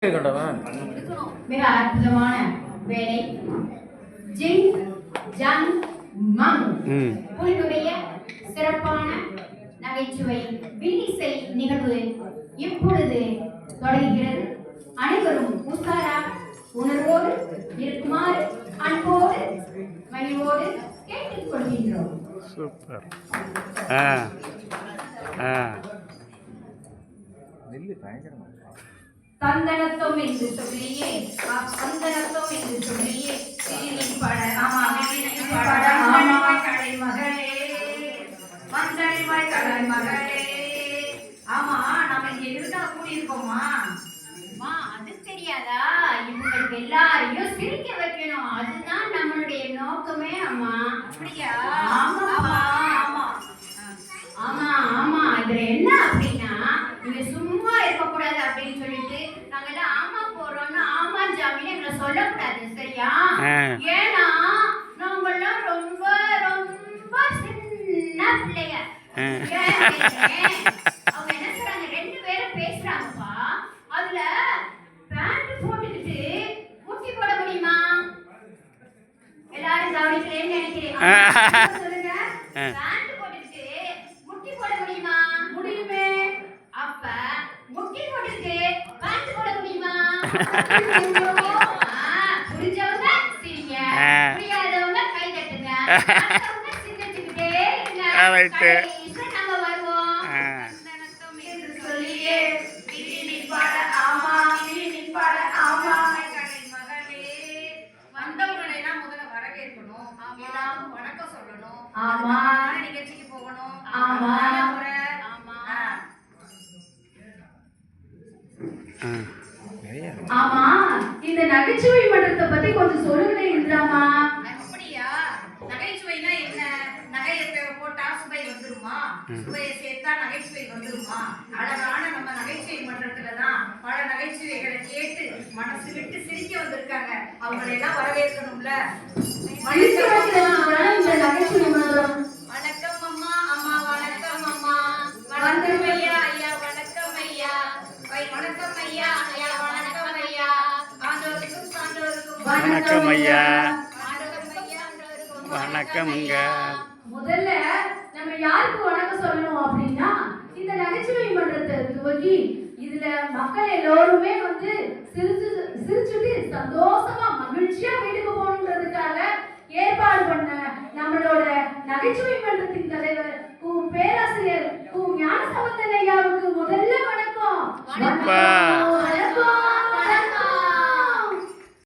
மிக அற்புதமான வேலை. ஜிங் ஜங் மங் குழுவுடைய சிறப்பான நகைச்சுவை வில்லிசை நிகழ்வு இப்பொழுது தொடங்குகிறது. அனைவரும் உற்சாக உணர்வோடு இருக்குமாறு அன்போடு மகிழ்வோடு கேட்டுக்கொள்கின்றோம். சூப்பர். சந்தனத்தம் என்று சொல்லியே சந்தனத்தம் என்று சொல்லியே மகளே வந்தடிவாய் கடை மகளே. ஆமா, நம்ம இங்க இருந்தா கூடியிருக்கோமா? அது தெரியாதா? இவங்களுக்கு எல்லாரையும் சிரிக்க வைக்கணும், அதுதான் நம்மளுடைய நோக்கமே. அம்மா அப்படியா? ஆமா ஆமா ஆமா ஆமா. இதுல என்ன அப்படின்னா, நீங்க சும்மா இருக்கக்கூடாது அப்படின்னு சொல்லிட்டு நாங்கெல்லாம் ஆமா போறோம்னு ஆமா ஜாமின்னு எங்களை சொல்லக்கூடாது, சரியா? ஏன்னா நாங்கெல்லாம் ரொம்ப ரொம்ப சின்ன பிள்ளைங்க. அவங்க என்ன சொல்றாங்க, 2 பேரும் பேசுறாங்கப்பா, அதுல பேண்ட் போட்டுக்கிட்டு முட்டி போட முடியுமா? எல்லாரும் கவனிக்கிறேன்னு நினைக்கிறேன். சொல்லுங்க, பேண்ட் போட்டுக்கிட்டு முட்டி போட முடியுமா? முடியுமே. அப்ப முட்டி போட்டுக்கிட்டு பேண்ட் போட முடியுமா? புரிஞ்சவங்க சிரிங்க, புரியாதவங்க கை தட்டுங்க. சிரிச்சுக்கிட்டே இருங்க. நம்ம வருவோம். சொல்லியே பாட ஆமா பாட ஆமா. வந்தவங்களை எல்லாம் முதல்ல வரவேற்கணும், எல்லாரும் வணக்கம் சொல்லணும். ஆமா, நிகழ்ச்சிக்கு போகணும். ஆமா ஆமா. இந்த நகைச்சுவை மன்றத்தை பத்தி கொஞ்சம் சொல்லுங்க இந்திராமா. அப்படியா? நகைச்சுவைனா என்ன? நகையை போட்டா சுவை வந்துருமா? சுவையை சேர்த்தா நகைச்சுவை வந்துருமா? அழகான நம்ம நகைச்சுவை மன்றத்துலதான் பல நகைச்சுவைகளை கேட்டு மனசு விட்டு சிரிக்க வந்திருக்காங்க. அவங்களை எல்லாம் வரவேற்கணும்ல. வணக்கம் அம்மா. அம்மா வணக்கம் அம்மா. வணக்கம் ஐயா. ஐயா வணக்கம் ஐயா. வணக்கம் ஐயா. ஐயா வணக்கம் ஐயா. ஆண்டவருக்கும் சான்றோருக்கும் வணக்கம் ஐயா. வணக்கம்ங்க. முதல்ல நம்ம யாருக்கு வணக்கம் சொல்லணும் அப்படின்னா, இந்த நகைச்சுவை மன்றத்தை துவக்கி இதுல மக்கள் எல்லோருமே வந்து சிரிச்சுட்டு சந்தோஷமா மகிழ்ச்சியா வீட்டுக்கு போகணுன்றதுக்காக ஏற்பாடு பண்ண நம்மளோட நகைச்சுவை மன்றத்தின் தலைவர் பேராசிரியர் ஞானசம்பந்தன் ஐயாவுக்கு முதல்ல வணக்கம்.